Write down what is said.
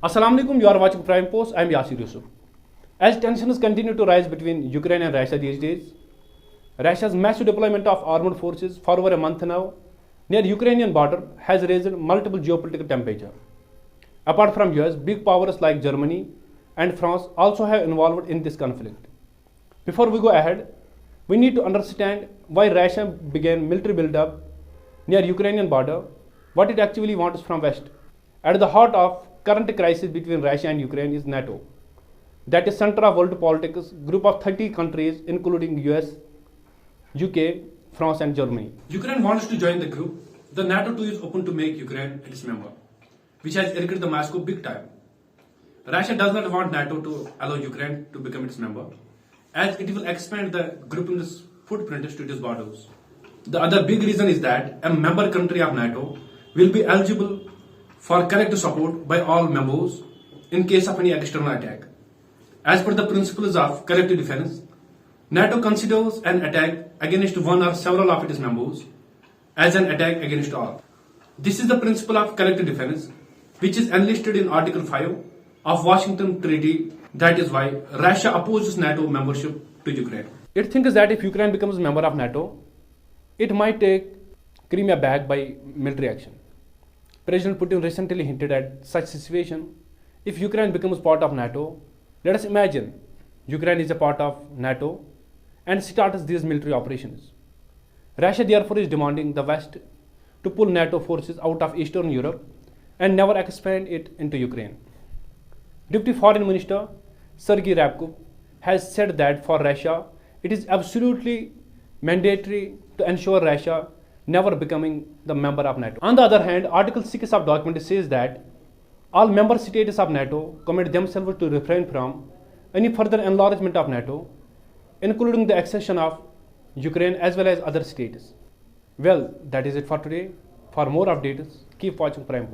Assalamu alaikum, you are watching Prime Post. I am Yasir Yusuf. As tensions continue to rise between Ukraine and Russia these days, Russia's massive deployment of armed forces for over a month now near Ukrainian border has raised multiple geopolitical temperature. Apart from US, big powers like Germany and France also have involved in this conflict. Before we go ahead, we need to understand why Russia began military buildup near Ukrainian border, what it actually wants from West. At the heart of current crisis between Russia and Ukraine is NATO. That is center of world politics, group of 30 countries including US, UK, France and Germany. Ukraine wants to join the group. The NATO too is open to make Ukraine its member, which has irritated the Moscow big time. Russia does not want NATO to allow Ukraine to become its member, as it will expand the group's footprint to its borders. The other big reason is that a member country of NATO will be eligible for collective support by all members in case of any external attack. As per the principles of collective defense, NATO considers an attack against one or several of its members as an attack against all. This is the principle of collective defense, which is enlisted in Article 5 of Washington Treaty. That is why Russia opposes NATO membership to Ukraine. It thinks that if Ukraine becomes a member of NATO, it might take Crimea back by military action. President Putin recently hinted at such situation. If Ukraine becomes part of NATO, let us imagine Ukraine is a part of NATO and starts these military operations. Russia therefore is demanding the West to pull NATO forces out of Eastern Europe and never expand it into Ukraine. Deputy Foreign Minister Sergei Ryabkov has said that for Russia, it is absolutely mandatory to ensure Russia never becoming the member of NATO. On the other hand, Article 6 of document says that all member states of NATO commit themselves to refrain from any further enlargement of NATO, including the accession of Ukraine as well as other states. Well, that is it for today. For more updates, keep watching Prime.